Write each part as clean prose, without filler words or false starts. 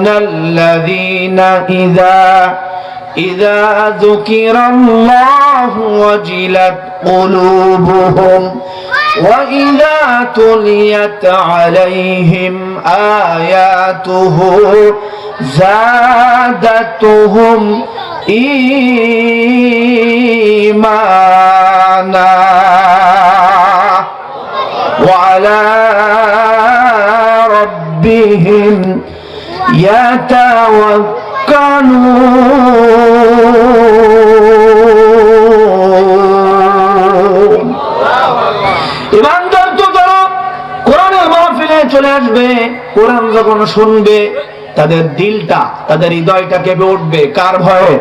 الذين إذا ذكر الله وجلت قلوبهم وإذا تليت عليهم آياته زادتهم إيمانا وعلى ربهم يتوكلون। ইমানদার তো তারা কোরআনের মাহফিলে চলে আসবে, কোরআন যখন শুনবে তাদের দিলটা, তাদের হৃদয়টা কেঁপে উঠবে। কার ভয়ে?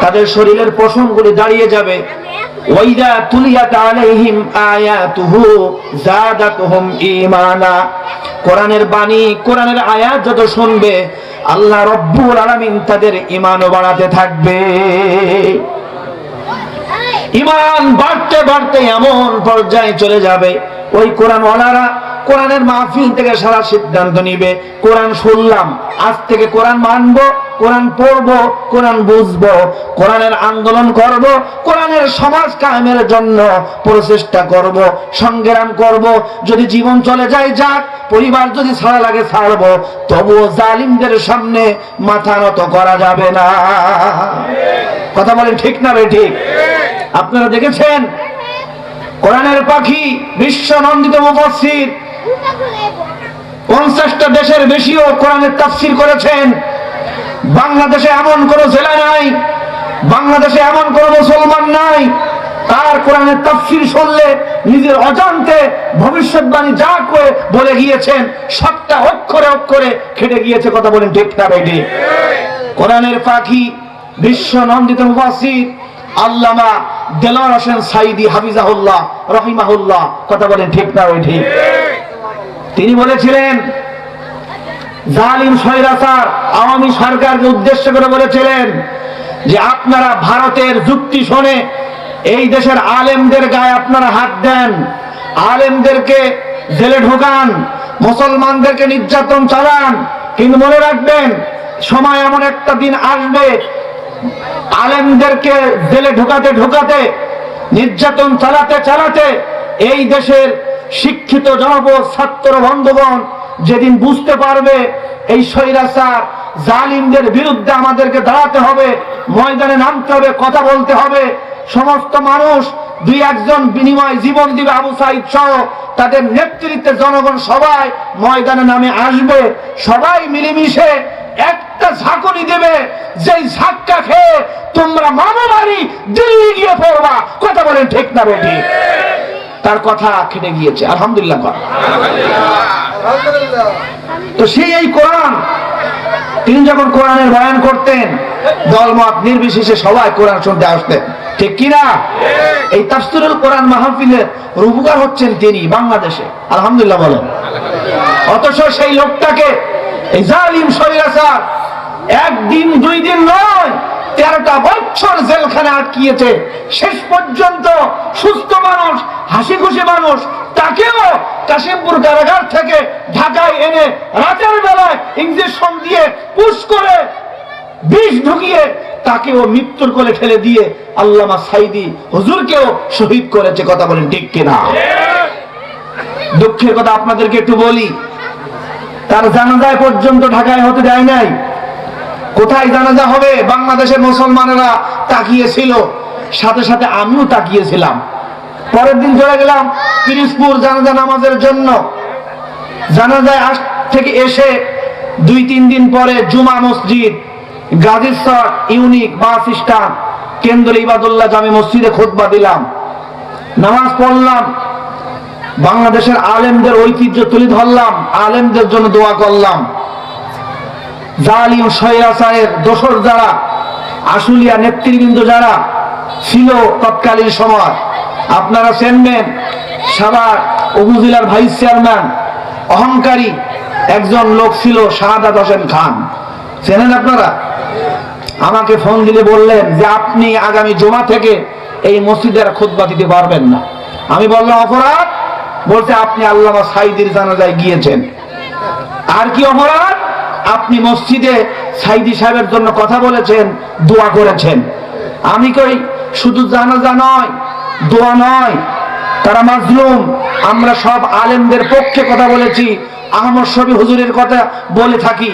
তাদের শরীরের পশমগুলি দাঁড়িয়ে যাবে। ওয়াইদা তুলিয়াত আলাইহিম আয়াতুহু যাদাতুহুম ঈমানা। কোরআনের বাণী, কোরআনের আয়াত যত শুনবে আল্লাহ রব্বুল আলামিন তাদের ঈমানও বাড়াতে থাকবে। ঈমান বাড়তে বাড়তে এমন পর্যায়ে চলে যাবে ওই কোরআনওয়ালারা কোরআনের মাহফিল থেকে সারা সিদ্ধান্ত নিবে, কোরআন শুনলাম, আজ থেকে কোরআন মানবো, কোরআন পড়বো, কোরআন বুঝবো, কোরআনের আন্দোলন করব, কোরআনের সমাজ কায়েমের জন্য প্রচেষ্টা করব, সংগ্রাম করব। যদি জীবন চলে যায় যাক, পরিবার যদি ছাড়া লাগে ছাড়বো, তবুও জালিমদের সামনে মাথা নত করা যাবে না। কথা বলেন ঠিক না রে? ঠিক। আপনারা দেখেছেন কোরআনের পাখি বিশ্ব নন্দিত মুফাসসির 50টা দেশের বেশিও কোরআনের তাফসীর করেছেন। বাংলাদেশে এমন কোন জেলা নাই, বাংলাদেশে এমন কোন মুসলমান নাই তার কোরআনের তাফসীর শুনলে নিজের অজান্তে ভবিষ্যৎবাণী যা করে বলে গিয়েছেন সবটা অক্ষরে অক্ষরে খেটে গিয়েছে। কথা বলেন ঠিক না বেটি? কোরআনের পাখি বিশ্ব নন্দিত মুফাসসির আল্লামা দেলোয়ার হোসেন সাঈদী হাফিজাহুল্লাহ রহিমাহুল্লাহ। কথা বলেন ঠিক না বেটি? তিনি বলেছিলেন, জালিম স্বৈরাচার আওয়ামী সরকারকে উদ্দেশ্য করে বলেছিলেন যে আপনারা ভারতের যুক্তি শুনে এই দেশের আলেমদের গায়ে আপনারা হাত দেন, আলেমদেরকে জেলে ঢোকান, মুসলমানদেরকে নির্যাতন চালান, কিন্তু মনে রাখবেন সময় এমন একটা দিন আসবে আলেমদেরকে জেলে ঢোকাতে ঢোকাতে, নির্যাতন চালাতে চালাতে এই দেশের শিক্ষিত জনপদ ছাত্র বন্ধুগণ যেদিন বুঝতে পারবে এই স্বৈরাচার জালিমদের বিরুদ্ধে আমাদেরকে দাঁড়াতে হবে, ময়দানে নামতে হবে, কথা বলতে হবে। সমস্ত মানুষ দুই একজন বিনিময় জীবন দিবে, আবু সাঈদ সহ তাদের নেতৃত্বে জনগণ সবাই ময়দানে নামে আসবে, সবাই মিলেমিশে একটা ঝাঁকুনি দেবে, যেই ঝাঁক্কা খেয়ে তোমরা মামাবাড়ি দিল্লি গিয়ে পড়বা। কথা বলেন ঠিক না বেটি? তার কথা খেটে গিয়েছে। আলহামদুলিল্লাহ। তো সেই এই কোরআন, তিনি যখন কোরআনের বয়ান করতেন দলমত নির্বিশেষে সবাই কোরআন শুনতে আসতেন, ঠিক কিনা? এই তাফসীরুল কোরআন মাহফিলের রূপকার হচ্ছেন তিনি বাংলাদেশে। আলহামদুলিল্লাহ বলেন। অথচ সেই লোকটাকে এই জালিম স্বৈরাচার একদিন দুই দিন নয় 13টা বছর জেলখানে আটকিয়েছে। শেষ পর্যন্ত সুস্থ মানুষ, হাসি খুশি মানুষ, তাকেও কাশিমপুর কারাগার থেকে ঢাকায় এনে রাতের বেলায় ইনজেকশন দিয়ে পুশ করে বিষ ঢুকিয়ে তাকেও মৃত্যুর কোলে ফেলে দিয়ে আল্লামা সাঈদী হুজুরকেও শহীদ করেছে। কথা বলেন ঠিক কিনা? দুঃখের কথা আপনাদেরকে একটু বলি, তার জানাজা পর্যন্ত ঢাকায় হতে দেয় নাই। কোথায় জানাজা হবে বাংলাদেশের মুসলমানেরা তাকিয়েছিল, সাথে সাথে আমিও তাকিয়েছিলাম। পরের দিন চলে গেলাম পিরিজপুর জানাজা নামাজের জন্য। জানাজায় থেকে এসে 2-3 দিন পরে জুমা মসজিদ গাজীরচর ইউনিক বাস স্ট্যান্ড কেন্দ্র ইবাদুল্লাহ জামে মসজিদে খুতবা দিলাম, নামাজ পড়লাম, বাংলাদেশের আলেমদের ঐতিহ্য তুলে ধরলাম, আলেমদের জন্য দোয়া করলাম। জালিম স্বৈরাচারের দোসর যারা, আশুলিয়া নেতৃবৃন্দ যারা ছিল তৎকালীন সময়, আপনারা চেনবেন সাভার উপজেলার ভাইস চেয়ারম্যান অহংকারী একজন লোক ছিল শাহাদাত হোসেন খান, চেনেন আপনারা? আমাকে ফোন দিলে বললেন যে আপনি আগামী জুমা থেকে এই মসজিদের খুতবা দিতে পারবেন না। আমি বললাম অপরাধ? বলতে আপনি আল্লামা সাঈদীর জানাজায় গিয়েছেন। আর কি অপরাধ? আপনি মসজিদে সাইদি সাহেবের জন্য কথা বলেছেন, দোয়া করেছেন। আমি কই শুধু জানাজা নয়, দোয়া নয়, তারা মাজলুম। আমরা সব আলেমদের পক্ষে কথা বলেছি। আহমদ শফি হুজুরের কথা বলে থাকি,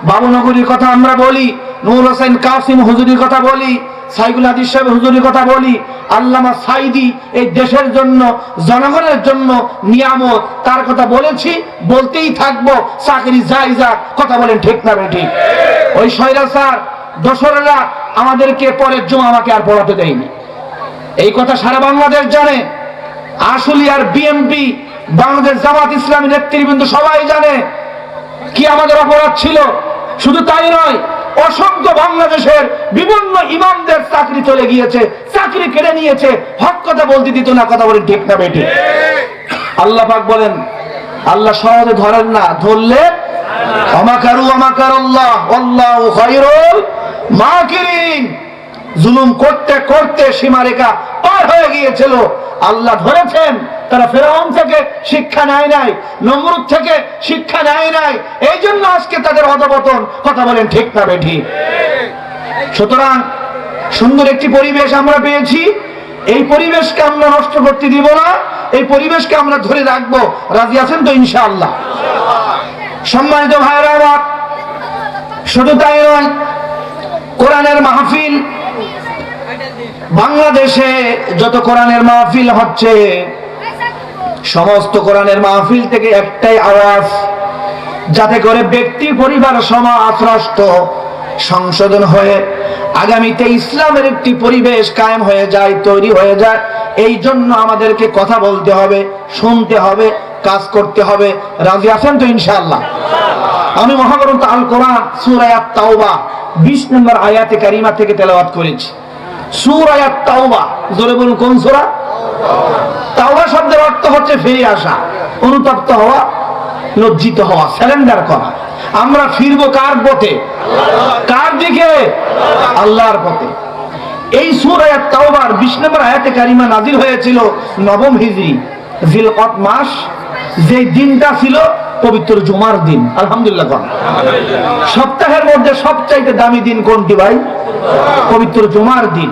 বাবুনগরীর কথা আমরা বলি, নূর হোসেন কাসিম হুজুরের কথা বলি, সাইগুল হাদিস সাহেব হুজুরের কথা বলি। আল্লামা সাইদি এই দেশের জন্য, জনগণের জন্য নিয়ামত, তার কথা বলেছি, বলতেই থাকবো। চাকরি যাই যাক, কথা বলেন ঠিক না বেঠিক? ওই স্বৈরাচার দোসরেরা আমাদেরকে পরের জুমা আমাকে আর পড়াতে দেয়নি, এই কথা সারা বাংলাদেশ জানে। আশুলিয়ার বিএনপি, বাংলাদেশ জামাত ইসলামী নেতৃবৃন্দ সবাই জানে কি আমাদের অপরাধ ছিল। শুধু তাই নয়, অসংখ্য বাংলাদেশের বিভিন্ন ইমামদের চাকরি চলে গিয়েছে, চাকরি কেড়ে নিয়েছে, হক কথা বলতে দিত না। কথা বলেন ঠিক না বেঠিক? আল্লাহ পাক বলেন, আল্লাহ সহজে ধরেন না, ধরলে আমাকারু আমাকারাল্লাহ আল্লাহু খায়রুল মাকিরিন। জুলুম করতে করতে সীমারেখা পার হয়ে গিয়েছিল, আল্লাহ ধরেছেন। তারা ফেরাউন থেকে শিক্ষা নেয় নাই, নমরুদ থেকে শিক্ষা নেয় নাই, এই জন্য আজকে তাদের অধপতন। কথা বলেন ঠিক না বেঠিক? সুতরাং সুন্দর একটি পরিবেশ আমরা পেয়েছি, এই পরিবেশকে আমরা নষ্ট করতে দিব না, এই পরিবেশকে আমরা ধরে রাখবো। রাজি আছেন তো ইনশাআল্লাহ? সম্মানিত ভাইরা আমার, শুধু তাই নয়, কোরআনের মাহফিল, বাংলাদেশে যত কোরআনের মাহফিল হচ্ছে, সমস্ত কোরআনের মাহফিল থেকে একটাই আওয়াজ, যাতে করে ব্যক্তি, পরিবার, সমাজ, রাষ্ট্র সংশোধন হয়ে আগামীতে ইসলামের একটি পরিবেশ কায়েম হয়ে যায়, তৈরি হয়ে যায়। এই জন্য আমাদেরকে কথা বলতে হবে, শুনতে হবে, কাজ করতে হবে। রাজি আছেন তো ইনশাআল্লাহ? আমি মহাগ্রন্থ আল কোরআন সূরা আত-তাওবা 20 নম্বর আয়াতে কারিমা থেকে তেলাওয়াত করেছি। সূরা আত-তাওবা, জোরে বলুন কোন সূরা? তাওবা শব্দের অর্থ হচ্ছে ফিরে আসা, অনুতপ্ত হওয়া, লজ্জিত হওয়া, সারেন্ডার করা। আমরা ফিরবো কার পথে? কার দিকে? আল্লাহর পথে। এই সূরা আত-তাওবার 20 নম্বর আয়াতে কারিমা নাযিল হয়েছিল নবম হিজরি জিলকদ মাস, যে দিনটা ছিল পবিত্র জুমার দিন। আলহামদুলিল্লাহ। সপ্তাহের মধ্যে সবচাইতে দামি দিন কোনটি ভাই? পবিত্র জুমার দিন।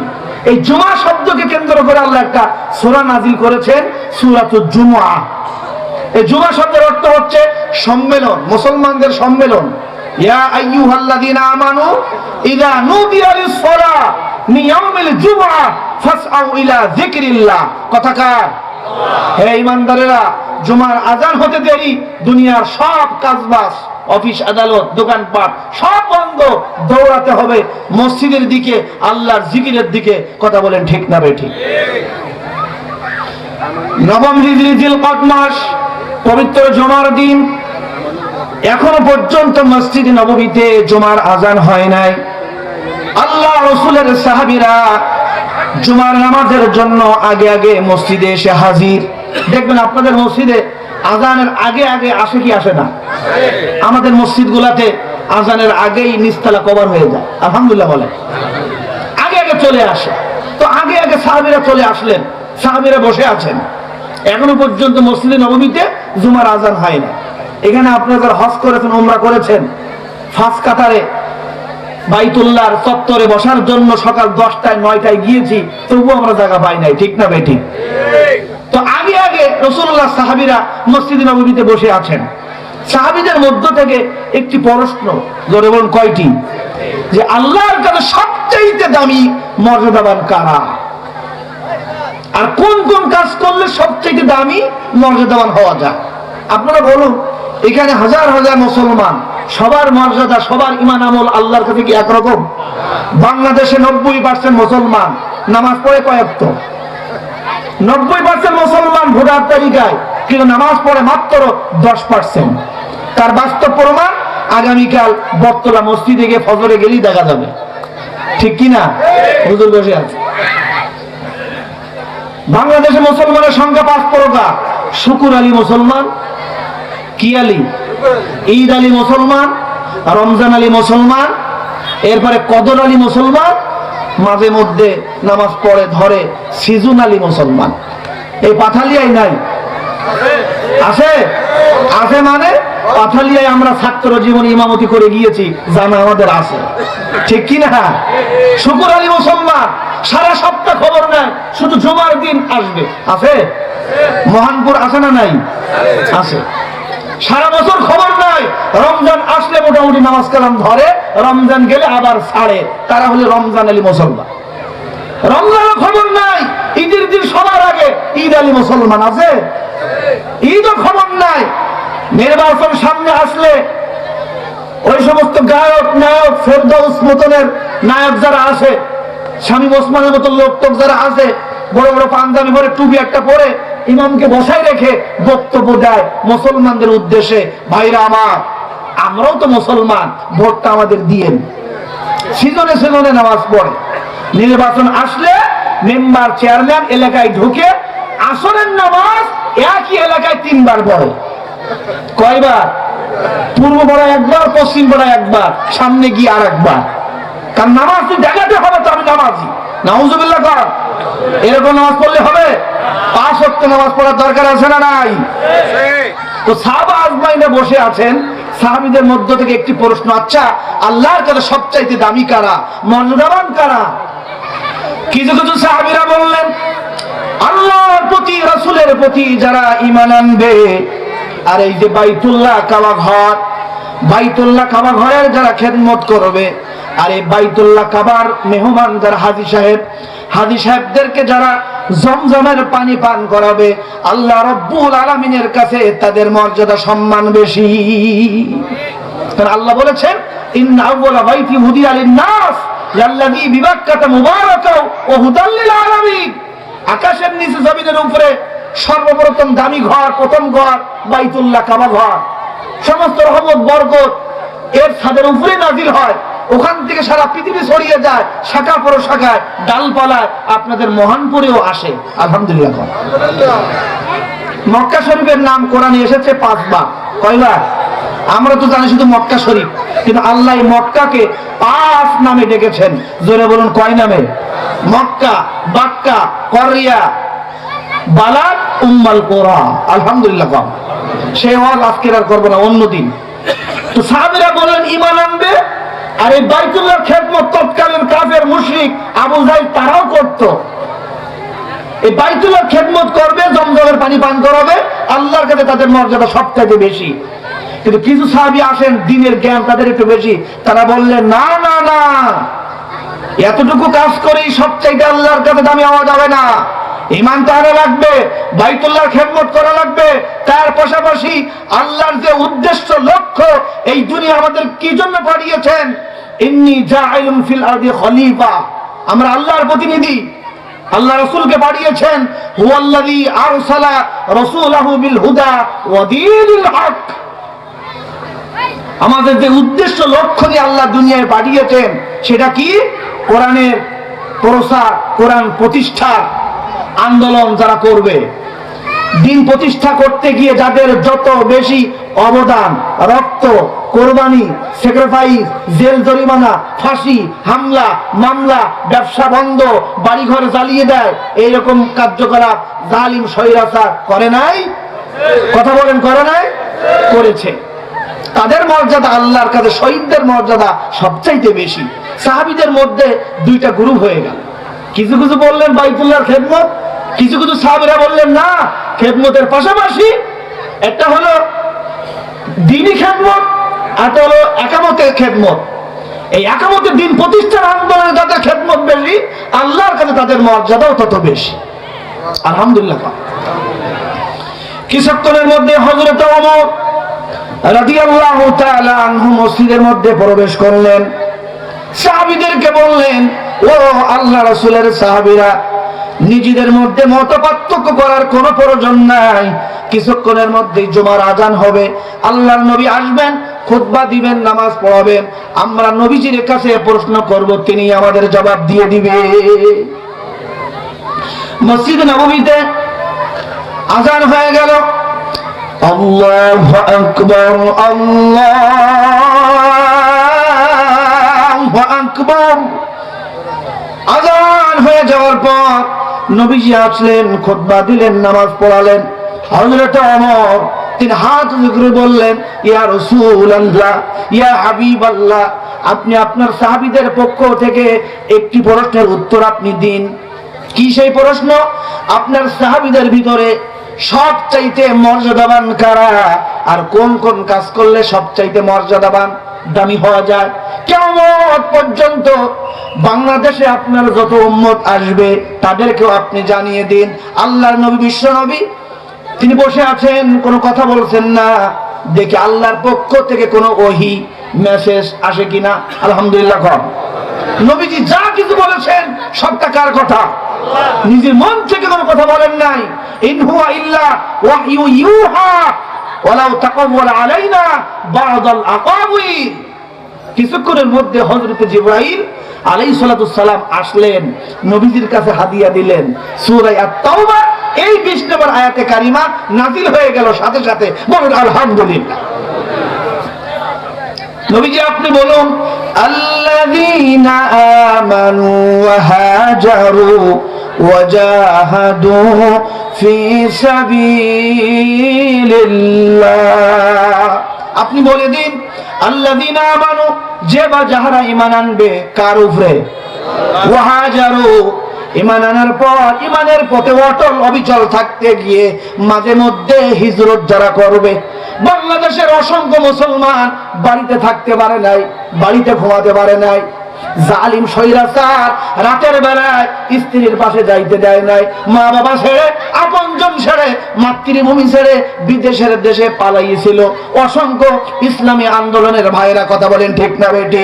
এই জুমা শব্দকে কেন্দ্র করে আল্লাহ একটা সূরা নাযিল করেছেন, সূরাতুল জুমআ। এই জুমা শব্দের অর্থ হচ্ছে সম্মেলন, মুসলমানদের সম্মেলন। ইয়া আইয়ুহাল্লাযীনা আমানু ইযা নুদিয়া লিস-সালাহ মিন ইয়াউমিল জুমআ ফাসআউ ইলা যিকরিল্লাহ। কথাকার হে ঈমানদারেরা, জুমার আযান হতে দেরি দুনিয়ার সব কাজবাজ, অফিস আদালত, দোকানপাট সব বন্ধ, দৌড়াতে হবে মসজিদের দিকে, আল্লাহর জিকিরের দিকে। কথা বলেন ঠিক না বেঠিক? নবম হিজরি জিলকদ মাস, পবিত্র জুমার দিন। এখনো পর্যন্ত মসজিদে নববীতে জুমার আযান হয় নাই। আল্লাহ রাসূলের সাহাবীরা জুমার নামাজের জন্য আগে আগে মসজিদে এসে হাজির। দেখবেন আপনাদের মসজিদে আযানের আগে আগে আসে কি আসে না? আমাদের মসজিদগুলোতে আযানের আগেই নিস্তালা কভার হয়ে যায়। আলহামদুলিল্লাহ বলে, আগে আগে চলে আসে। তো আগে আগে সাহাবীরা চলে আসলেন, সাহাবীরা বসে আছেন। এখনো পর্যন্ত মসজিদে নববীতে জুমার আযান হয় না। এখানে আপনারা হজ করেছেন, উমরা করেছেন, ফার্স্ট কাতারে বাইতুল্লাহর চত্বরে বসার জন্য সকাল 10টায় 9টায় গিয়েছি, তবুও আমরা জায়গা পাই নাই। ঠিক না বেঠিক? তো আগে আগে রাসূলুল্লাহ সাহাবীরা মসজিদে নববীতে বসে আছেন। সাহাবীদের মধ্য থেকে একটি প্রশ্ন, জোরে বলুন কয়টি? যে আল্লাহর কাছে সবচেয়ে দামি মর্যাদাবান কারা, আর কোন কোন কাজ করলে সবচেয়ে দামি মর্যাদাবান হওয়া যায়? আপনারা বলুন। এখানে হাজার হাজার মুসলমান, সবার মর্যাদা, সবার ঈমান আমল আল্লাহর কাছে কি একরকম? বাংলাদেশে 90% মুসলমান নামাজ পড়ে কয়েকটা, 90% মুসলমান ভোটার তালিকায়, কিন্তু নামাজ পড়ে মাত্র 10%। তার বাস্তব প্রমাণ আগামীকাল বটতলা মসজিদে গিয়ে ফজরে গেলেই দেখা যাবে। ঠিক কিনা? হুজুর বসে আছে। বাংলাদেশে মুসলমানের সংখ্যা 5 প্রকার। শুকুর আলী মুসলমান, কি আলী? ঈদ আলী মুসলমান, রমজান আলী মুসলমান, এরপরে কদর আলী মুসলমান, মাঝে মধ্যে নামাজ পড়ে ধরে সিজুন আলী মুসলমান। এই পাথালিয়াই নাই? আছে? আছে মানে পাথালিয়ায় আমরা ছাত্র জীবনে ইমামতি করে গিয়েছি, জানা আমাদের আছে, ঠিক কিনা? শুকুর আলী মুসলমান সারা সপ্তাহ খবর নেয়, শুধু জুমার দিন আসবে, আছে? মহানপুর আছে না নাই? আছে। সারা বছর খবর নাই, রমজান আসলে মোটামুটি নামাজ কালাম ধরে, রমজান গেলে আবার ছাড়ে, তারা হলে রমজান আলী মুসলমান। রমজানের খবর নাই, ঈদের দিন সবার আগে ঈদ আলী মুসলমান, আছে? ঈদও খবর নাই। নির্বাচন সামনে আসলে ওই সমস্ত গায়ক নায়ক ফেরদৌস মতনের নায়ক যারা আছে, শামীম ওসমানের মতো লোক টোক যারা আছে, বড় বড় পাঞ্জাবি পরে টুপি একটা পরে ইমামকে বসাই রেখে বক্তব্য দেয় মুসলমানদের উদ্দেশ্যে, ভাইরা আমার, আমরাও তো মুসলমান, ভোটটা আমাদের দিয়েন। সিজনে সিজনে নামাজ পড়ে, নির্বাচন আসলে মেম্বার চেয়ারম্যান এলাকায় ঢুকে আসরের নামাজ একই এলাকায় 3 বার পড়ে। কয়বার? পূর্ব পাড়ায় একবার, পশ্চিম পাড়ায় একবার, সামনে গিয়ে আর একবার। কারণ নামাজ দেখাতে হবে তো আমি নামাজি, নাউজুবিল্লাহ কর। এরকম নামাজ পড়লে হবে? 5 ওয়াক্ত নামাজ পড়ার দরকার আছে না নাই? তো সাহাবা আজমাইনে বসে আছেন, সাহাবীদের মধ্য থেকে একটি প্রশ্ন, আচ্ছা আল্লাহর কাছে সবচাইতে দামি কারা, মর্যাদাবান কারা? কিছু কিছু সাহাবীরা বললেন, আল্লাহর প্রতি রাসূলের প্রতি যারা ঈমান আনবে, আর এই যে বাইতুল্লাহ কাবা ঘর, বাইতুল্লাহ কাবা ঘরের যারা খেদমত করবে, আর এই বাইতুল্লাহ কাবার মেহমান যারা হাজী সাহেবদেরকে যারা জমজমের পানি পান করাবে, আল্লাহ রব্বুল আলামিনের কাছে তাদের মর্যাদা সম্মান বেশি। কারণ আল্লাহ বলেছেন, ইন্না আউওয়ালা বাইতি হুদিয়া লিন-নাস লাল্লাযী বিবাক্কাতা মুবারাকাও ওয়া হুদাল লিল আলামিন। আকাশের নিচে জমিনের উপরে সর্বপ্রথম দামি ঘর, প্রথম ঘর বাইতুল্লাহ কাবা ঘর। সমস্ত রহমত বরকত এর ছাদের উপরে নাজিল হয়, ওখান থেকে সারা পৃথিবী ছড়িয়ে যায়, শাখা প্রশাখায়, ডালপালায়, আপনাদের মহানপুরেও আসে। আলহামদুলিল্লাহ। মক্কা শরীফের নাম কোরআনে এসেছে 5 বার। কয়বার? আমরা তো জানি শুধু মক্কা শরীফ, কিন্তু আল্লাহ মক্কাকে 5 নামে ডেকেছেন। জোরে বলুন, কয় নামে? মক্কা, বাক্কা, করিয়া, বালাদ, উম্মাল কোরা। আলহামদুলিল্লাহ। সেই ওয়াজ আজকে আর করবো না, অন্যদিন। তো সাহাবীরা বলেন ঈমান আনবে, আর এই বাইতুল্লাহর খেদমত তৎকালীন কাফের মুশরিক আবু জাহেল তারাও করত। এই বাইতুল্লাহর খেদমত করবে, জমজমের পানি পান করাবে, আল্লাহর কাছে তাদের মর্যাদা সবথেকে বেশি। কিন্তু কিছু সাহাবী আসেন, দ্বীনের জ্ঞান তাদের একটু বেশি, তারা বললেন না না না, এতটুকু কাজ করেই সবচাইতে আল্লাহর কাছে দামি হওয়া যাবে না। ঈমান তো আনা লাগবে, বাইতুল্লাহর খেদমত করা লাগবে, তার পাশাপাশি আল্লাহর যে উদ্দেশ্য লক্ষ্য, এই দুনিয়া আমাদের কি জন্য পাঠিয়েছেন, ইন্নী জাইলুন ফিল আরদি খলিফা, আমরা আল্লাহর প্রতিনিধি, আল্লাহ রাসূলকে পাঠিয়েছেন, হুয়াল্লাযী আরসালা রাসূলাহু বিল হুদা ওয়া দীনিল হক। আমাদের যে উদ্দেশ্য লক্ষ্য নিয়ে আল্লাহ দুনিয়ায় পাঠিয়েছেন, সেটা কি? কোরআনের প্রসার, কোরআন প্রতিষ্ঠার আন্দোলন যারা করবে, দিন প্রতিষ্ঠা করতে গিয়ে যাদের যত বেশি অবদান, রক্ত, কোরবানি, স্যাক্রিফাইস, জেল জরিমানা, ফাঁসি, হামলা, মামলা, ব্যবসা বন্ধ, বাড়িঘর জ্বালিয়ে দেয়, এইরকম কার্যকলাপ জালিম স্বৈরাচার করে নাই? কথা বলেন, করে নাই? করেছে। তাদের মর্যাদা আল্লাহর কাছে শহীদদের মর্যাদা সবচাইতে বেশি। সাহাবীদের মধ্যে 2টা গ্রুপ হয়ে গেল। কিছু কিছু বললেন বাইতুল্লাহর খেদমত, কিছু কিছু সাহাবীরা বললেন না, খেদমতের পাশাপাশি একটা হলো দ্বীনি খেদমত, আর একটা হলো একামতের খেদমত। এই একামতের দিন প্রতিষ্ঠার আন্দোলনে যাদের খেদমত বেশি, আল্লাহর কাছে তাদের মর্যাদাও তত বেশি। আলহামদুলিল্লাহ। কিছুক্ষণের মধ্যে হযরত ওমর রাদিয়াল্লাহু তাআলা আনহু মসজিদের মধ্যে প্রবেশ করলেন, সাহাবীদেরকে বললেন, ও আল্লাহ রাসূলের সাহাবীরা, নিজেদের মধ্যে মতপার্থক্য করার কোনো প্রয়োজন নাই। কিছুক্ষণের মধ্যেই জুমার আজান হবে, আল্লাহর নবী আসবেন, খুতবা দিবেন, নামাজ পড়াবেন, আমরা নবীজির কাছে প্রশ্ন করব, তিনি আমাদের জবাব দিয়ে দিবে। মসজিদ নববীতে আজান হয়ে গেল। আল্লাহু আকবার, আল্লাহু আকবার। আজান হয়ে যাওয়ার পর নবীজি আসলেন, খুতবা দিলেন, নামাজ পড়ালেন। হযরত ওমর তিনি হাত করে বললেন, ইয়া রাসূলুল্লাহ, ইয়া হাবিবাল্লাহ, আপনি আপনার সাহাবীদের পক্ষ থেকে একটি প্রশ্নের উত্তর আপনি দিন। কি সেই প্রশ্ন? আপনার সাহাবীদের ভিতরে সবচাইতে মর্যাদাবান কারা, আর কোন কোন কাজ করলে সবচাইতে মর্যাদাবান দামি হওয়া যায়? কিয়ামত পর্যন্ত বাংলাদেশে আপনার যত উম্মত আসবে তাদেরকেও আপনি জানিয়ে দিন। আল্লাহর নবী, বিশ্ব নবী, তিনি বসে আছেন, কোনো কথা বলছেন না। দেখে আল্লাহর পক্ষ থেকে কোনো ওহী মেসেজ আসে কিনা। আলহামদুলিল্লাহ। নবীজি যা কিছু বলেছেন সবটা কার কথা? নিজের মন থেকে কোনো কথা বলেন নাই। ইন হুয়া ইল্লা ওয়াহয়ু ইউহা ওয়ালাউ তাকাওয়ালা আলাইনা বা'দাল আকাওয়িল। কিছুক্ষণের মধ্যে হযরত জিবরাইল আলাইহিস সালাতুস সালাম আসলেন, নবীজির কাছে হাদিয়া দিলেন। সূরা আত-তাওবা এই 20 নম্বর আয়াতে কারিমা নাযিল হয়ে গেল সাথে সাথে। বলুন আলহামদুলিল্লাহ। নবীজি আপনি বলুন, আল্লাযীনা আমানু ওয়া হাজারু ওয়া জাহাদু ফি সাবিলিল্লাহ। আপনি বলে দিন, আল্লাযীনা আমানু, যে বা যাহারা ঈমান আনবে কার উপরে? ওয়া হাজারু, ঈমান আনার পর ঈমানের পথে অটল অবিচল থাকতে গিয়ে মাঝে মধ্যে হিজরত যারা করবে। বাংলাদেশের অসংখ্য মুসলমান বাড়িতে থাকতে পারে নাই, বাড়িতে ঘুমাতে পারে নাই। জালিম স্বৈরাচার রাতের বেলায় স্ত্রীর পাশে যাইতে দেয় নাই, মা বাবা ছেড়ে, আপনজন ছেড়ে, মাতৃভূমি ছেড়ে বিদেশের দেশে পালাইছিল অসংখ্য ইসলামী আন্দোলনের ভাইরা। কথা বলেন ঠিক না বেটি?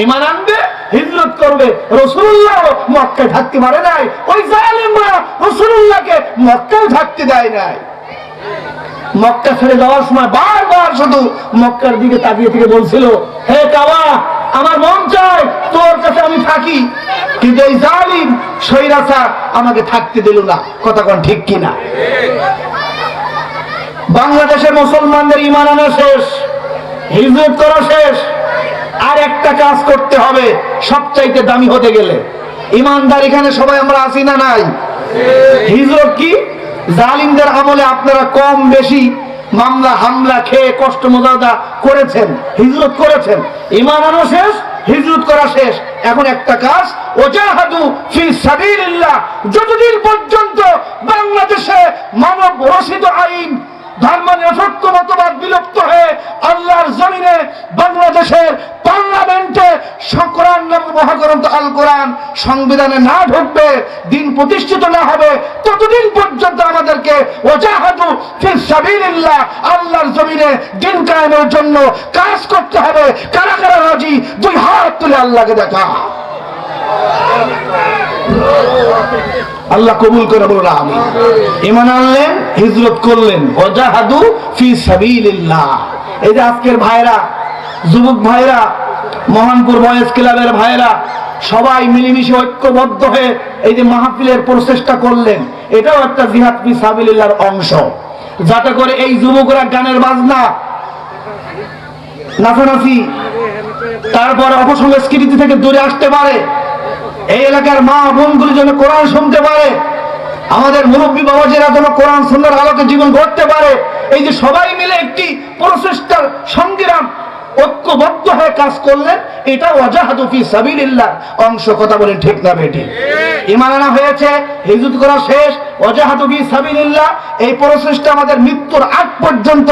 ঈমান আনবে, হিজরত করবে। রাসূলুল্লাহ মক্কায় থাকতে পারে নাই, ওই জালিমরা রাসূলুল্লাহকে মক্কায় থাকতে দেয় নাই। মক্কা ছেড়ে যাওয়ার সময় বারবার শুধু মক্কার দিকে তাকিয়ে থেকে বলছিল, হে কাবা, আমার মন চায় তোর কাছে আমি থাকি, কিন্তু এই জালিম স্বৈরাচার আমাকে থাকতে দিল না। কথা কোন ঠিক কিনা? বাংলাদেশের মুসলমানদের ঈমান আনা শেষ, হিজরত করা শেষ, আর একটা কাজ করতে হবে সবচাইতে দামি হতে গেলে। ঈমানদার এখানে সবাই আমরা আছি না নাই? হিজরত কি? জালিমদের আমলে আপনারা কম বেশি মামলা হামলা খেয়ে কষ্ট মর্যাদা করেছেন, হিজরত করেছেন। ঈমান আনা শেষ, হিজরত করা শেষ। এখন একটা কাজ, ওয়াজাহাদু ফি সাবিলিল্লাহ। যতদিন পর্যন্ত বাংলাদেশে মানব রচিত আইন, ধর্মনিরপেক্ষ মতবাদ বিলুপ্ত হয়ে আল্লাহর জমিনে বাংলাদেশের পার্লামেন্টে কোরআন নামক মহাগ্রন্থ আল কোরআন সংবিধানে না ঢুকবে, দিন প্রতিষ্ঠিত না হবে, ততদিন পর্যন্ত আমাদেরকে ওয়াজাহাদু ফি সাবিলিল্লাহ, আল্লাহর জমিনে দিন কায়েমের জন্য কাজ করতে হবে। কারা কারা রাজি? দুই হাত তুলে আল্লাহকে দেখা। আল্লাহ কবুল করে বলুন আমিন। ঈমান আনলেন, হিজরত করলেন, ওয়াজাহাদু ফি সাবিলিল্লাহ। এই যে আজকের ভাইরা, যুবক ভাইরা, মোহনপুর বয়েজ ক্লাবের ভাইরা সবাই মিলেমিশে ঐক্যবদ্ধ হয়ে এই যে মাহফিলের প্রচেষ্টা করলেন, এটাও একটা জিহাদ ফি সাবিলিল্লাহর অংশ। যাতে করে এই যুবকরা গানের বাজনা, নাচানাচি, তারপরে অপসংস্কৃতি থেকে দূরে আসতে পারে, এই এলাকার মা বোনগুলি যেন কোরআন শুনতে পারে, আমাদের মুরব্বী বাবাজিরা যেন কোরআন সুন্নাহর আলোকে জীবন গড়তে পারে। এই যে সবাই মিলে একটি প্রচেষ্টার সংগ্রাম, ঐক্যবদ্ধ হয়ে কাজ করলেন, এটা ওয়াজাহাদু ফি সাবিলিল্লাহ অংশ। কথা বলেন ঠিক না বেটি? ঈমান আনা হয়েছে, হিজরত করা শেষ, ওয়াজাহাদু ফি সাবিলিল্লাহ। এই প্রচেষ্টা আমাদের মৃত্যুর আগ পর্যন্ত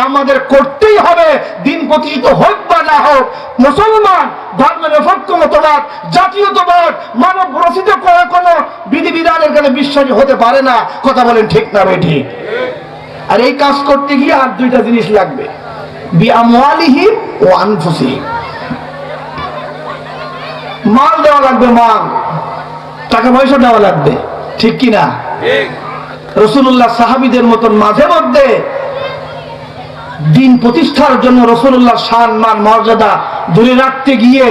আমাদের করতেই হবে। দিন প্রতিষ্ঠিত হোক বা না হোক, মুসলমান ধর্মনিরপেক্ষ মতবাদ, জাতীয়তাবাদ, মানব রচিত কোনো বিধিবিধানের কাছে বিশ্বাসী হতে পারে না। কথা বলেন ঠিক না বেটি? আর এই কাজ করতে গিয়ে আর দুইটা জিনিস লাগবে, বিআমওয়ালিহিম ওয়া আনফুসিহিম। মাল দেওয়া লাগবে, মাল, টাকা পয়সা দেওয়া লাগবে, ঠিক কিনা? রাসূলুল্লাহ সাহাবীদের মতন মাঝে মধ্যে দিন প্রতিষ্ঠার জন্য রাসূলুল্লাহ শান মান মর্যাদা ধরে রাখতে গিয়ে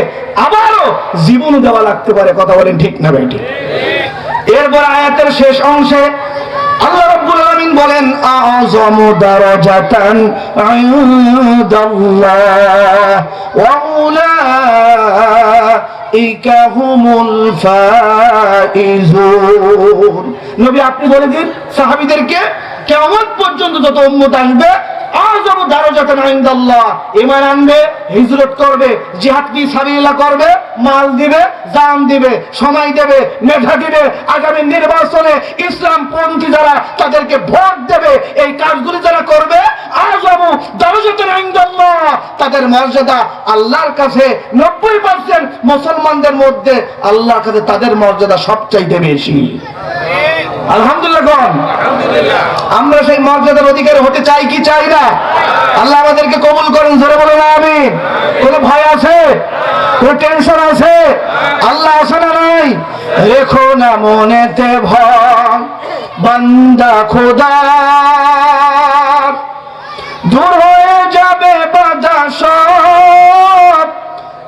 আবারও জীবন দেওয়া লাগতে পারে। কথা বলেন ঠিক না বেটি? এরপর আয়াতের শেষ অংশে আল্লাহ রাব্বুল আলামিন বলেন, আ'যামু দারাজাতান ইনদাল্লাহ ওয়া উলাইকা হুমুল ফাইজুন। নবী আপনি বলে দিন সাহাবীদেরকে, কিয়ামত পর্যন্ত যত উম্মত আসবে আযম দারাজাতান ইনদাল্লাহ, ঈমান আনবে, হিজরত করবে, জিহাদ ফি সাবিলিল্লাহ করবে, মাল দিবে, জান দিবে, সময় দেবে, মেধা দিবে, আগামী নির্বাচনে ইসলামপন্থী যারা তাদেরকে ভোট দেবে, এই কাজগুলি যারা করবে আযম দারাজাতান ইনদাল্লাহ, তাদের মর্যাদা আল্লাহর কাছে 90% মুসলমানদের মধ্যে আল্লাহর কাছে তাদের মর্যাদা সবচাইতে বেশি। আলহামদুলিল্লাহ কোন আমরা সেই মর্যাদার অধিকারী হতে চাই কি চাই না? আল্লাহ আমাদেরকে কবুল করেন, জোরে বলুন আমিন। কোনো ভয় আছে, কোনো টেনশন আছে? আল্লাহ আছে না নাই? রেখো না মনেতে ভয় বান্দা খোদার, দূর হয়ে যাবে বাধা সব,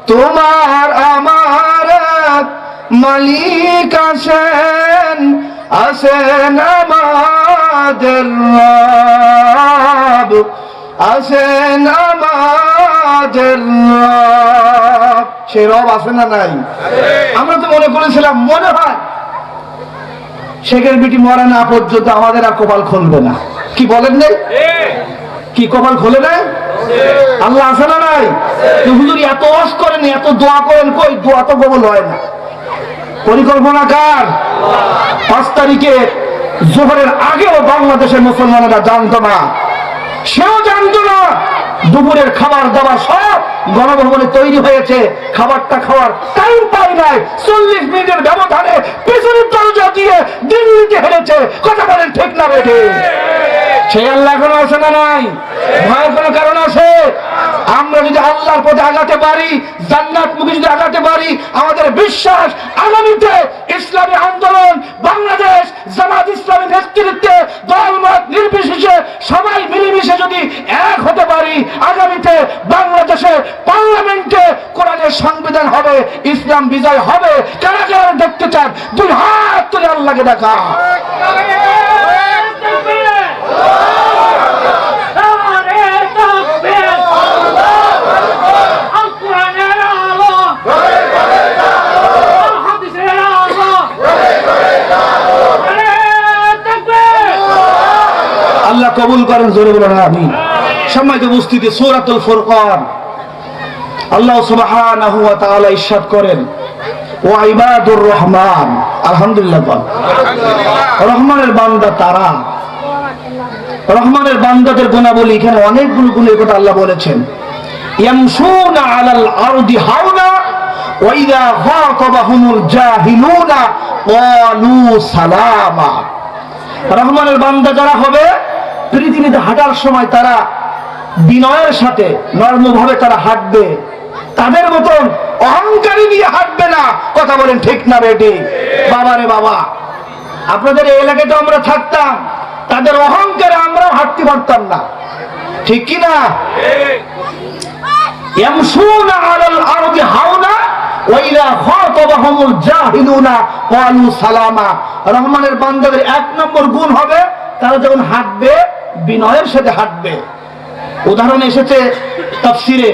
তোমার আমার মালিক আছেন, আছেন আমাদের রব, আছেন আমাদের রব। সে রব আছে না নাই? আমরা তো মনে করেছিলাম, মনে হয় শেখের বিটি মরা না পর্যন্ত আমাদের আর কপাল খুলবে না। কি বলেন নাই? কি কপাল খোলে না? আল্লাহ আছে না নাই? হুজুর এত ওয়াজ করেন, এত দোয়া করেন, কই দোয়া তো কবুল হয় না। পরিকল্পনা কার? 5 তারিখে জোহরের আগেও বাংলাদেশের মুসলমানেরা জানতো না, সেও জানতো না। দুপুরের খাবার দাবার সব গণভবনে তৈরি হয়েছে, খাবারটা খাওয়ার টাইম পাই নাই, 40 মিনিটের ব্যবধানে পেছনের দরজা দিয়ে দিল্লিতে হেরেছে। কথা বলেন ঠিক না বেঠে? সেই আল্লাহ এখনো আছে না নাই? ভয়ের কোনো কারণ আছে? আমরা যদি আল্লাহর পথে আগাতে পারি, জান্নাত মুখে যদি আগাতে পারি, আমাদের বিশ্বাস আগামীতে ইসলামী আন্দোলন বাংলাদেশ জামাত ইসলামী নেতৃত্বে দলমত নির্বিশেষে সবাই মিলেমিশে যদি এক হতে পারি, আগামীতে বাংলাদেশে পার্লামেন্টে কোরআনের সংবিধান হবে, ইসলাম বিজয় হবে। কারা কারা দেখতে চান? 2 হাত তুলে আল্লাহকে দেখা। আল্লাহ কবুল করেন, জোরে বলুন আমিন। সম্মানিত উপস্থিতি, সূরাতুল ফুরকান আল্লাহ সুবহানাহু ওয়া তাআলা ইরশাদ করেন, ওয়া ইবাদুর রহমান। আলহামদুলিল্লাহ বল। রহমানের বান্দা তারা, রহমানের বান্দাদের গুণাবলী এখানে অনেকগুলো গুণের কথা আল্লাহ বলেছেন। ইয়ামশুনা আলাল আরদি হাওনা ওয়া ইযা খাতাবাহুমুল জাহিলুনা ক্বালু সালামা। রহমানের বান্দা যারা হবে, পৃথিবীতে হাঁটার সময় তারা বিনয়ের সাথে নরমভাবে তারা হাঁটবে, তাদের মতন অহংকারী নিয়ে হাঁটবে না। কথা বলেন ঠিক না বেটি? বাবারে বাবা, আপনাদের এই এলাকায় তো আমরা থাকতাম, তাদের অহংকারে আমরাও হাঁটতে পারতাম না, ঠিক কি না? ইয়ামশুনা আলাল আরদি হাওনা ওয়া ইযা খাতাবাহুমুল জাহিলুনা ক্বালু সালামা। রহমানের বান্দাদের 1 নম্বর গুণ হবে, তারা যখন হাঁটবে বিনয়ের সাথে হাঁটবে। উদাহরণ এসেছে তাফসিরে,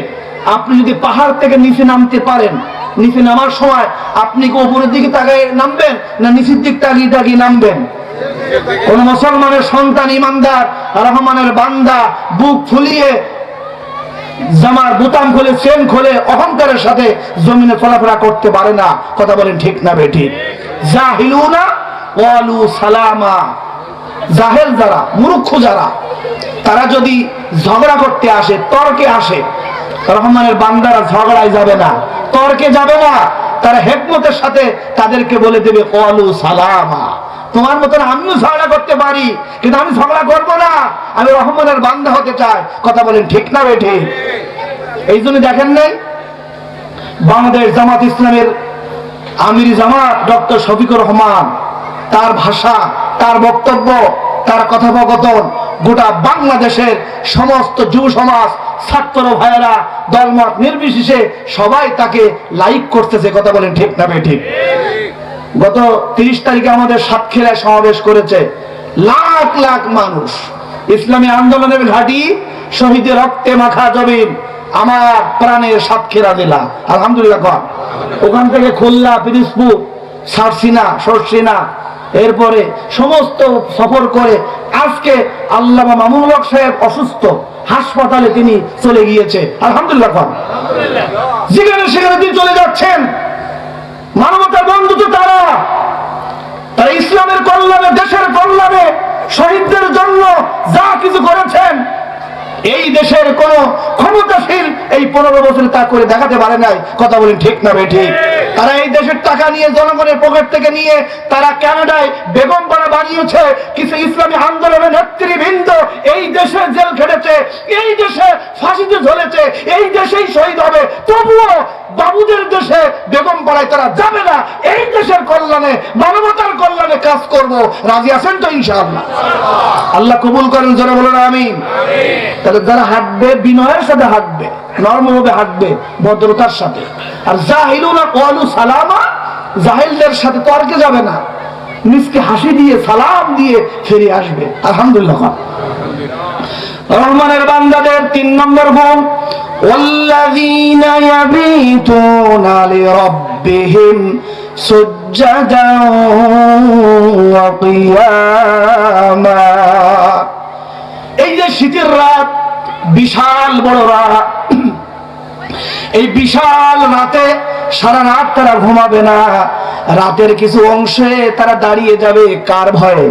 আপনি যদি পাহাড় থেকে নিচে নামতে পারেন, নিচে নামার সময় আপনি কি উপরের দিকে তাকিয়ে নামবেন না নিচের দিক তাকিয়ে তাকিয়ে নামবেন? কোন মুসলমানের সন্তান ইমানদার রহমানের বান্দা বুক ফুলিয়ে জামার বোতাম খুলে চেন খুলে অহংকারের সাথে জমিনে চলাফেরা করতে পারে না। কথা বলেন ঠিক না বেঠিক? জাহিলুনা ক্বালু সালামা। জাহেল যারা, মূর্খ যারা, তারা যদি ঝগড়া করতে আসে, তর্কে আসে, রহমানের বান্দারা ঝগড়ায় যাবে না, তর্কে যাবে না, তারা হিকমতের সাথে তাদেরকে বলে দেবে ক্বালু সালামা। তোমার মতন আমিও ঝগড়া করতে পারি, কিন্তু আমি ঝগড়া করব না, আমি রহমানের বান্দা হতে চাই। কথা বলেন ঠিক না বেঠি? এই জন্য দেখেন নাই, বাংলাদেশ জামাত ইসলামের আমির জামাত ডক্টর শফিকুর রহমান, তার ভাষা, তার বক্তব্য, তার কথোপকথন গোটা বাংলাদেশের সমস্ত যুব সমাজ, ছাত্র ভাইয়েরা, দলমত নির্বিশেষে সবাই তাকে লাইক করতেছে। কথা বলেন ঠিক না বেঠিক? গত 30 তারিখে আমাদের সাতক্ষীরায় সমাবেশ করেছে লাখ লাখ মানুষ। ইসলামী আন্দোলনের ঘাঁটি, শহীদের রক্তে মাখা জমিন আমার প্রাণের সাতক্ষীরা জেলা। আলহামদুলিল্লাহ। ওখান থেকে খুলনা, পিরোজপুর, সারসিনা, সরসিনা, এরপরে সমস্ত সফর করে আজকে আল্লামা মামুনুল হক সাহেব অসুস্থ, হাসপাতালে তিনি চলে গিয়েছে। আলহামদুলিল্লাহ, যেখানে সেখানে তিনি চলে যাচ্ছেন। মানবতার বন্ধু তো তারা ইসলামের কল্যাণে, দেশের কল্যাণে, শহীদদের জন্য যা কিছু করেছেন, এই দেশের কোন ক্ষমতাশীল এই 15 বছরে তা করে দেখাতে পারে নাই। কথা বলেন ঠিক না বেঠিক? তারা এই দেশের টাকা নিয়ে, জনগণের পকেট থেকে নিয়ে তারা কানাডায় বেগমপাড়া বানিয়েছে। কিছু ইসলামী আন্দোলনের নেতৃবৃন্দ এই দেশে জেল খেটেছে, এই দেশে ফাঁসিতে ঝুলেছে, এই দেশেই শহীদ হবে। তবুও বাবুদের দেশে বেগমপাড়ায় তারা যাবে না। এই দেশের কল্যাণে, মানবতার কল্যাণে কাজ করব। রাজি আছেন তো ইনশাআল্লাহ? আল্লাহ কবুল করেন, জোরে বলেন আমিন। তাহলে যারা হাঁটবে বিনয়ের সাথে হাঁটবে, নরমভাবে হাঁটবে, ভদ্রতার সাথে। আর জাহিলুনা ক্বালু সালামা, জাহিলদের সাথে তর্কে যাবে না, মিসকে হাসি দিয়ে সালাম দিয়ে ফিরে আসবে। আলহামদুলিল্লাহ। রহমানের বান্দাদের 3 নম্বর গুণ, ওয়াল্লাযীনা ইয়াবিতুনা লিরাব্বিহিম সুজ্জাদান ওয়া কিয়ামা। এই যে শীতের রাত, বিশাল বড় রাত, এই বিশাল রাতে সারা রাত তারা ঘুমাবে না। রাতের কিছু অংশে তারা দাঁড়িয়ে যাবে কার ভয়ে?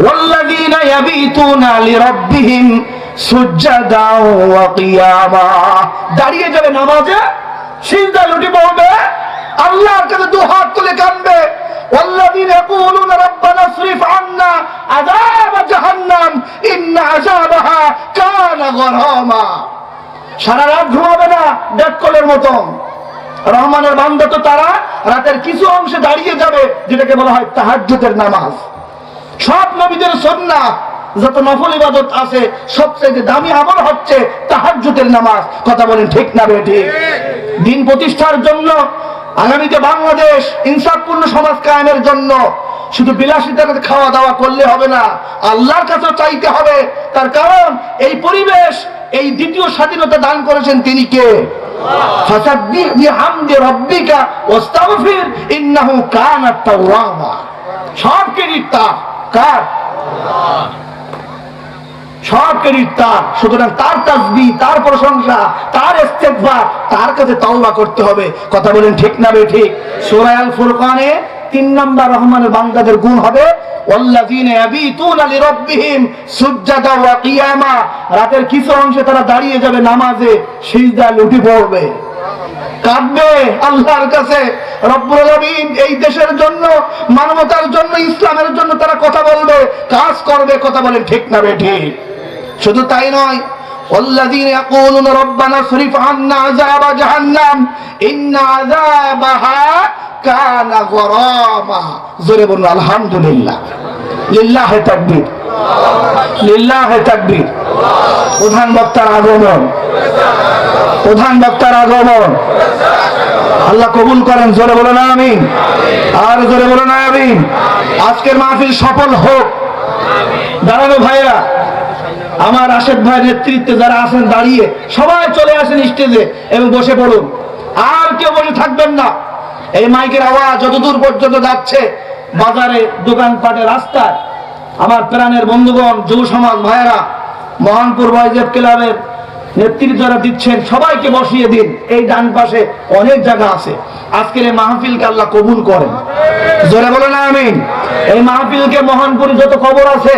ওয়াল্লাযীনা ইয়াবিতুনা লিরাব্বিহিম সুজ্জাদান ওয়া কিয়ামা। দাঁড়িয়ে যাবে নামাজে, সিজদায় লুটি পড়বে, আল্লাহর কাছে দুহাত তুলে কাঁদবে। والذين يقولون ربنا اصرف عنا عذاب جهنم إن عذابها كان غراما। সারা রাত ঘুমাবে না বেদকলের মতন। রহমানের বান্দা তো তারা রাতের কিছু অংশে দাঁড়িয়ে যাবে, যেটাকে বলা হয় তাহাজ্জুদের নামাজ। সব নবীদের সুন্নাহ, যত নফল ইবাদত আছে, সবচেয়ে দামি আমল হচ্ছে তাহাজ্জুদের নামাজ। কথা বলেন ঠিক না বেঠিক? দিন প্রতিষ্ঠার জন্য, আগামীতে বাংলাদেশ ইনসাফপূর্ণ সমাজ কায়েমের জন্য শুধু বিলাসিতার খাওয়া দাওয়া করলে হবে না, আল্লাহর কাছে চাইতে হবে। তার কারণ এই পরিবেশ, এই দ্বিতীয় স্বাধীনতা দান করেছেন তিনি কে? ফাসাব্বিহ বিহামদি রাব্বিকা ওয়াস্তাগফির ইন্নাহু কানা তাওয়াবা। সব ক্রেডিট তার, কার? সব ক্রেডিট তার। সুতরাং তার তাসবিহ, তার প্রশংসা, তার ইস্তেগফার, তার কাছে তাওবা করতে হবে। কথা বলেন ঠিক না বেঠিক? সূরা আল ফুরকানে 3 নম্বর রহমানের বান্দাদের গুণ হবে ওয়াল্লাযীনা ইয়াবিতুনা লিরাব্বিহিম সুজ্জাদান ওয়া কিয়ামা। রাতের কিছু অংশে তারা দাঁড়িয়ে যাবে নামাজে, সিজদায় লুটি পড়বে, কাঁদবে আল্লাহর কাছে। রব্বুল আলামিন এই দেশের জন্য, মানবতার জন্য, ইসলামের জন্য তারা কথা বলবে, কাজ করবে। কথা বলেন ঠিক না বেঠিক? শুধু তাই নয়, والذين يقولون ربنا اصرف عنا عذاب جهنم إن عذابها كان غراما। জোরে বলুন আলহামদুলিল্লাহ। লিল্লাহি তাকবীর, লিল্লাহি তাকবীর। প্রধান বক্তার আগমন, প্রধান বক্তার আগমন। আল্লাহ কবুল করেন, জোরে বলুন আমিন। আর জোরে বলুন আমিন। আজকের মাহফিল সফল হোক। দাঁড়ানো ভাইরা, আমার আশেক ভাইয়ের নেতৃত্বে যারা আছেন দাঁড়িয়ে, সবাই চলে আসেন স্টেজে এবং বসে পড়ুন। আর কেউ বসে থাকবেন না। এই মাইকের আওয়াজ যতদূর পর্যন্ত যাচ্ছে, বাজারে, দোকানপাটে, রাস্তায়, আমার প্রাণের বন্ধুগণ, যুব সমাজ ভাইয়েরা, মহানপুর বয়জেব ক্লাবের নেতৃত্ব যারা দিচ্ছেন, সবাইকে বসিয়ে দিন। এই ডান পাশে অনেক জায়গা আছে। আজকের এই মাহফিলকে আল্লাহ কবুল করেন, জোরে বলেন আমিন। এই মাহফিলকে মহানপুরে যত কবর আছে,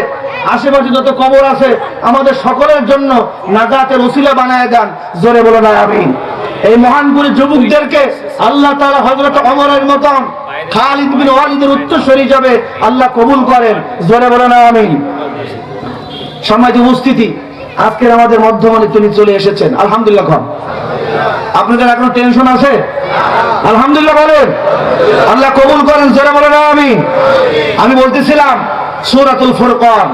আশেপাশে যত কবর আছে, আমাদের সকলের জন্য নাজাতের ওসিলা বানায় দেন, জোরে বলেন আমিন। এই মহানপুরের যুবকদেরকে আল্লাহ তাআলা হযরত ওমরের মতন, খালিদ বিন ওয়ালিদের উত্তরসূরি যাবে, আল্লাহ কবুল করেন, জোরে বলেন আমিন। সম্মানিত উপস্থিতি, আজকের আমাদের মধ্যমণি তিনি চলে এসেছেন, আলহামদুলিল্লাহ। আপনাদের এখনো টেনশন আছে? আলহামদুলিল্লাহ বলেন। আল্লাহ কবুল করেন, জোরে বলেন আমিন। আমি বলতেছিলাম সূরাতুল ফুরকান,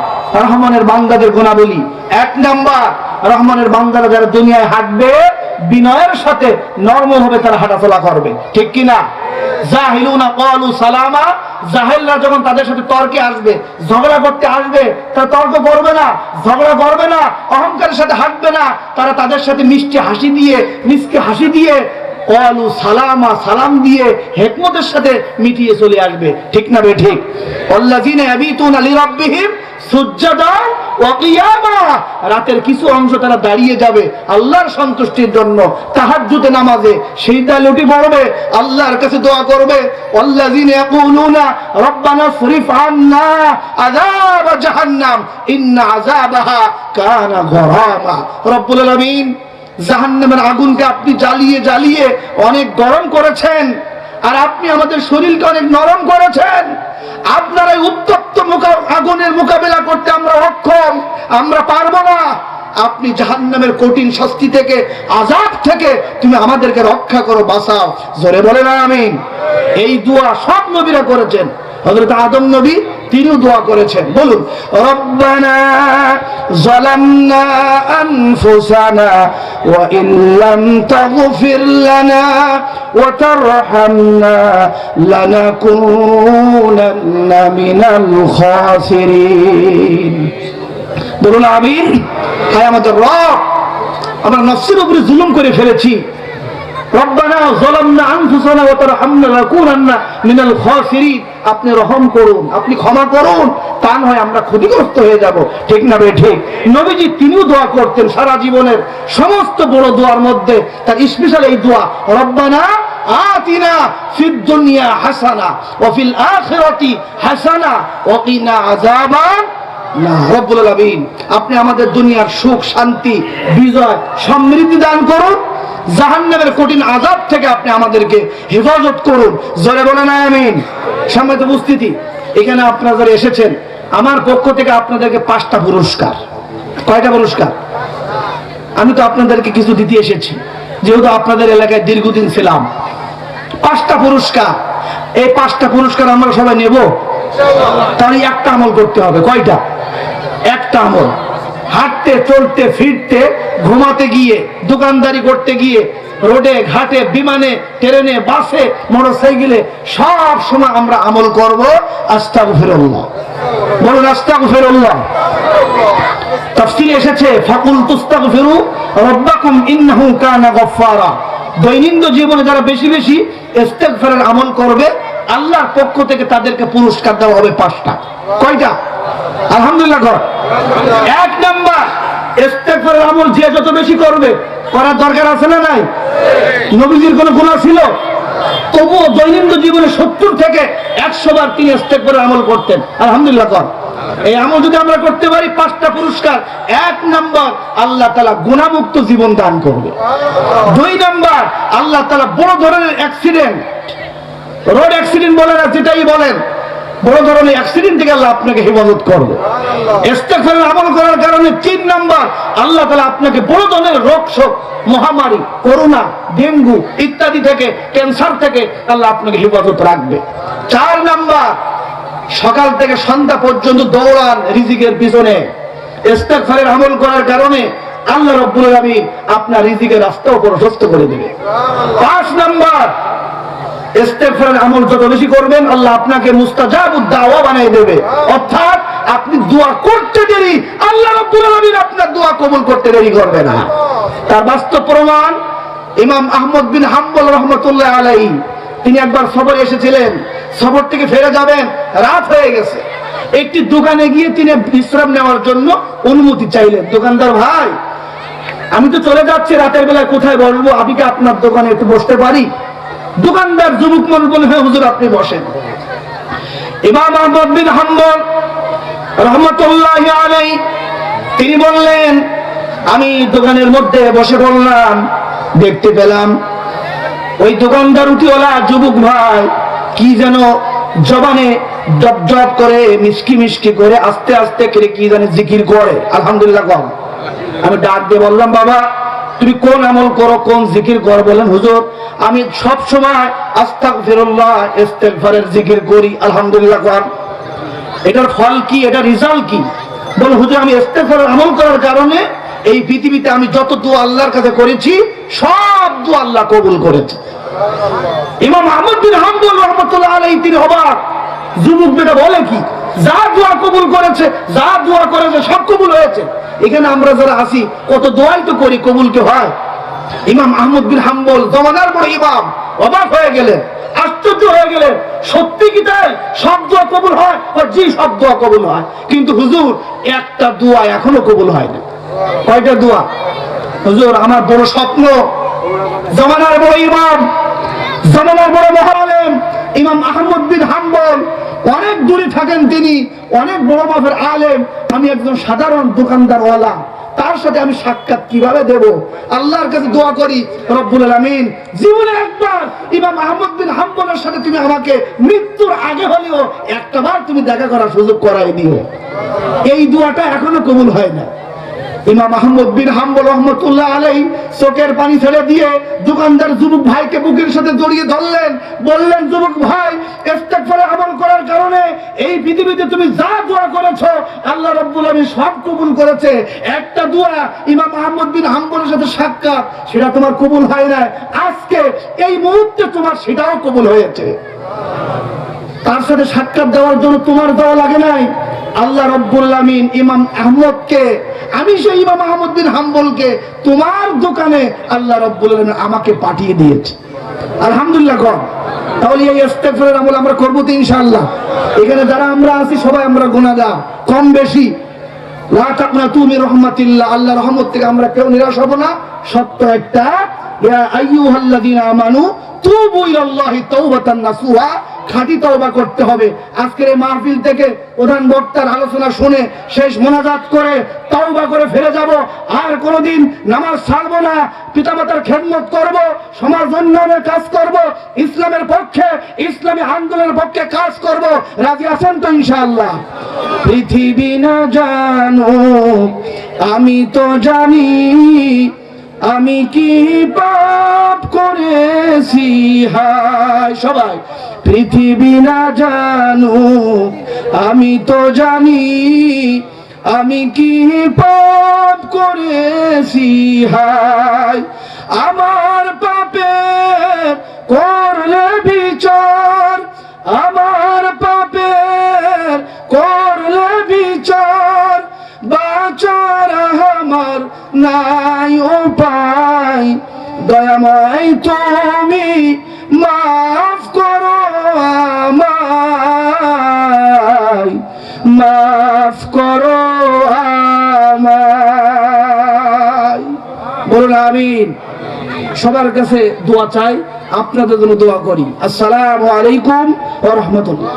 রহমানের বান্দাদের গুণাবলী। 1 নাম্বার, রহমানের বান্দারা যারা দুনিয়ায় হাঁটবে, বিনয়ের সাথে নরমভাবে তারা হাঁটাচলা করবে, ঠিক কিনা? জাহিলুনা ক্বালু সালামা। জাহেলরা যখন তাদের সাথে তর্কে আসবে, ঝগড়া করতে আসবে, তারা তর্ক করবে না, ঝগড়া করবে না, অহংকারের সাথে হাঁটবে না। তারা তাদের সাথে মিষ্টি হাসি দিয়ে, মিষ্টি হাসি দিয়ে ক্বালু সালামা, সালাম দিয়ে হিকমতের সাথে মিটিয়ে চলে আসবে। ঠিক না বেঠিক? আল্লাযিনা ইয়াবিতুনা লিরাব্বিহিম সুজ্জাদান ওয়া কিয়ামা, রাতের কিছু অংশ তারা দাঁড়িয়ে যাবে আল্লাহর সন্তুষ্টির জন্য তাহাজ্জুদে নামাজে, সিজদায় লুটি পড়বে, আল্লাহর কাছে দোয়া করবে। আল্লাযিনা ইয়াকুলুনা রব্বানা সরিফ আন্না আযাব জাহান্নাম ইন্না আযাবাহা কানা গরামা। রব্বুল আলামিন, জাহান্নামের আগুনকে আপনি জ্বালিয়ে জ্বালিয়ে অনেক গরম করেছেন, আর আপনি আমাদের শরীরকে অনেক নরম করেছেন। আপনার এই উত্তপ্ত আগুনের মোকাবেলা করতে আমরা অক্ষম, আমরা পারবো না। আপনি জাহান্নামের কঠিন শাস্তি থেকে, আযাব থেকে তুমি আমাদেরকে রক্ষা করো, বাঁচাও। জোরে বলেন আমিন। এই দোয়া সব নবীরা করেছেন। হযরত আদম নবী তিনিও দোয়া করেছেন। বলুন, রব্বানা যালামনা আনফুসানা ওয়া ইন লাম তাগফির লানা ওয়া তারহামনা লানাকুনান্না মিনাল খাসিরিন। বলুন আমিন। হায় আমাদের রব, আমরা নফসের উপরে জুলুম করে ফেলেছি। রব্বানা যালামনা আনফুসানা ওয়া তারহামনা লানাকুনান্না মিনাল খাসিরিন। আপনি রহম করুন, আপনি ক্ষমা করুন, তা নয় আমরা ক্ষতিগ্রস্ত হয়ে যাব। ঠিক না বে ঠিক? নবীজি তিনিও দোয়া করতেন সারা জীবনের সমস্ত বড় দোয়ার মধ্যে তার স্পেশাল এই দোয়া, রব্বানা আতিনা ফিদ দুনিয়া হাসানা ওয়া ফিল আখিরাতি হাসানা ওয়া কিনা আযাবান না। রব্বুল আলামিন, আপনি আমাদের দুনিয়ার সুখ, শান্তি, বিজয়, সমৃদ্ধি দান করুন, জাহান্নামের কঠিন আযাব থেকে আপনি আমাদেরকে হেফাজত করুন। জোরে বলেন আমিন। সম্মানিত উপস্থিতি, এখানে আপনারা যারা এসেছেন, আমার পক্ষ থেকে আপনাদেরকে 5টা পুরস্কার। কয়টা পুরস্কার? আমি তো আপনাদেরকে কিছু দিতে এসেছি, যেহেতু আপনাদের এলাকায় দীর্ঘদিন ছিলাম। 5টা পুরস্কার। এই 5টা পুরস্কার আমরা সবাই নেব। তাহলে একটা আমল করতে হবে। কয়টা? একটা আমল। হাঁটতে, চলতে, ফিরতে, ঘুমাতে গিয়ে, দোকানদারি করতে গিয়ে, রোডে, ঘাটে, বিমানে, ট্রেনে, বাসে, মোটরসাইকেলে, সব সময় আমরা আমল করব আস্তাগফিরুল্লাহ। বলুন আস্তাগফিরুল্লাহ। তাফসীরে এসেছে ফাকুল তুস্তাগফিরু রাব্বাকুম ইন্নাহু কানা গফফারা। দৈনন্দিন জীবনে যারা বেশি বেশি ইস্তেগফারের আমল করবে, আল্লাহর পক্ষ থেকে তাদেরকে পুরস্কার দেওয়া হবে 5টা। কয়টা? আলহামদুলিল্লাহ। 1 নাম্বার, ইস্তেগফারের আমল যে যত বেশি করবে, করার দরকার আছে না নাই? নবীজির কোনো গুনাহ ছিল? তবুও দৈনন্দিন জীবনে 70 থেকে 100 বার তিনি ইস্তেগফারের আমল করতেন। আলহামদুলিল্লাহ। এই আমল যদি আমরা করতে পারি, 5টা পুরস্কার। 1 নাম্বার, আল্লাহ তাআলা গুনাহমুক্ত জীবন দান করবে। 2 নাম্বার, আল্লাহ তাআলা বড় ধরনের অ্যাক্সিডেন্ট, রোড অ্যাক্সিডেন্ট বলেন আর যেটাই বলেন, বড় ধরনের অ্যাক্সিডেন্ট থেকে আল্লাহ আপনাকে হেফাজত করবে ইস্তেগফারের আমল করার কারণে। 3 নাম্বার, আল্লাহ তাআলা আপনাকে বড় ধরনের রোগ শোক, মহামারী, করোনা, ডেঙ্গু ইত্যাদি থেকে, ক্যান্সার থেকে আল্লাহ আপনাকে হেফাজত রাখবে। 4 নাম্বার, সকাল থেকে সন্ধ্যা পর্যন্ত দৌড়ান রিজিকের পিছনে, ইস্তেগফারের আমল করার কারণে আল্লাহ রাব্বুল আলামিন আপনার রিজিকের রাস্তাও প্রশস্ত করে দেবে। 5 নাম্বার, ইস্তেগফারের আমল যত বেশি করবেন, আল্লাহ আপনাকে মুস্তাজাবুদ দাওয়া বানিয়ে দেবে। অর্থাৎ আপনি দোয়া করতে দেরি, আল্লাহ রাব্বুল আলামিন আপনার দোয়া কবুল করতে দেরি করবে না। তার বাস্তব প্রমাণ ইমাম আহমদ বিন হাম্বল রাহমাতুল্লাহ আলাইহি, তিনি একবার সফরে এসেছিলেন। সফর থেকে ফিরে যাবেন, রাত হয়ে গেছে। একটি দোকানে গিয়ে তিনি বিশ্রাম নেওয়ার জন্য অনুমতি চাইলেন। দোকানদার ভাই, আমি তো চলে যাচ্ছি, রাতের বেলায় কোথায় বসবো? আমি কি আপনার দোকানে একটু বসতে পারি? দোকানদার যুবক মানুষ বলে, হ্যাঁ হুজুর আপনি বসেন। ইমাম আহমদ বিন হাম্বল রাহমাতুল্লাহি আলাইহি তিনি বললেন, আমি দোকানের মধ্যে বসে পড়লাম, দেখতে পেলাম ওই দোকানদার উঠিওয়ালা যুবক ভাই কি যেন জবানে ডব ডব করে, মিষ্টি মিষ্টি করে, আস্তে আস্তে করে কি জানি জিকির করে। আলহামদুলিল্লাহ। আমি ডাক দিয়ে বললাম, বাবা তুমি কোন আমল করো, কোন জিকির করো? বলেন, হুজুর আমি সব সময় আস্তাগফিরুল্লাহ, ইস্তেগফারের জিকির করি। আলহামদুলিল্লাহ। এটার ফল কি, এটা রেজাল্ট কি? বলে, হুজুর আমি ইস্তেগফারের আমল করার কারণে এই পৃথিবীতে আমি যত দোয়া আল্লাহর কাছে করেছি, সব দোয়া আল্লাহ কবুল করেছে। ইমাম আহমদ বিন হাম্বল রাহমাতুল্লাহ আলাইহি তিনি অবাক, যুবক বেটা বলে কি? যা দোয়া কবুল করেছে, যা দোয়া করেছে সব কবুল হয়েছে। এখানে আমরা যারা আছি কত দোয়াই তো করি, কবুল কি হয়? ইমাম আহমদ বিন হাম্বল জমানার বড় ইমাম অবাক হয়ে গেলেন, আশ্চর্য হয়ে গেলেন, সত্যি কি তাই সব দোয়া কবুল হয়? জি, সব দোয়া কবুল হয়, কিন্তু হুজুর একটা দোয়া এখনো কবুল হয় না। কয়টা দোয়া? হুজুর আমার বড় স্বপ্ন, জমানার বড় ইমাম, জমানার বড় মহাআলেম ইমাম আহমদ বিন হাম্বল, অনেক দূরে থাকেন তিনি, অনেক বড় মাপের আলেম, আমি একজন সাধারণ দোকানদারওয়ালা, তার সাথে আমি সাক্ষাৎ কিভাবে দেব? আল্লাহর কাছে দোয়া করি, রব্বুল আলামিন জীবনে একবার ইমাম আহমদ বিন হাম্বলের সাথে তুমি আমাকে মৃত্যুর আগে হলেও একটাবার তুমি দেখা করার সুযোগ করাই দিও। এই দোয়াটা এখনো কবুল হয় না। ইমাম আহমদ বিন হাম্বল রহমতুল্লাহ আলাইহি চোখের পানি ছেড়ে দিয়ে দোকানদার যুবক ভাইকে বুকের সাথে জড়িয়ে ধরলেন, বললেন, যুবক ভাই, ইস্তেগফারে আমল করার কারণে এই পৃথিবীতে তুমি যা দোয়া করেছো আল্লাহ রাব্বুল আলামিন সব কবুল করেছে। একটা দোয়া ইমাম আহমদ বিন হাম্বলের সাথে সাক্ষাৎ, সেটা তোমার কবুল হয় না, আজকে এই মুহূর্তে তোমার সেটাও কবুল হয়েছে। তার সাথে সাক্ষাৎ দেওয়ার জন্য তোমার দেওয়া লাগে নাই, আল্লাহ রাব্বুল আলামিন ইমাম আহমদকে, আমি সেই ইমাম আহমদ বিন হাম্বলকে তোমার দোকানে আল্লাহ রাব্বুল আলামিন আমাকে পাঠিয়ে দিয়েছে। আলহামদুলিল্লাহ কর। তাহলে এই ইস্তেগফারের আমল আমরা করব তো ইনশাআল্লাহ। এখানে যারা আমরা আছি সবাই আমরা গুনাহগার, কম বেশি। লা তাকনাতু মির রাহমাতিল্লাহ, আল্লাহর রহমত থেকে আমরা কেউ নিরাশ হব না। সত্য একটা, ইয়া আইয়ুহাল্লাযীনা আমানু তুবু ইলাল্লাহি তাওবাতান নাসুহা, খাঁটি তওবা করতে হবে। আজকের এই মাহফিল থেকে প্রধান বক্তার আলোচনা শুনে শেষ মোনাজাত করে তওবা করে ফিরে যাব, আর কোনোদিন নামাজ ছাড়বো না, পিতামাতার খেদমত করব, সমাজ উন্নয়নের কাজ করব, ইসলামের পক্ষে, ইসলামী আন্দোলনের পক্ষে কাজ করব। রাজি আছেন তো ইনশাআল্লাহ? পৃথিবী না জানো আমি তো জানি, আমি কি পাপ করেছি হায়। সবাই পৃথিবী না জানো আমি তো জানি, আমি কি পাপ করেছি হায়। আমার পাপের করলে বিচার, আমার পাপের করলে বিচার, বাঁচার আমার নাই উপায়, দয়াময় তুমি মাফ করো আমায়, মাফ করো আমায়। বলুন আমিন। সবার কাছে দোয়া চাই, আপনাদের জন্য দোয়া করি। আসসালামু আলাইকুম ওয়া রাহমাতুল্লাহ।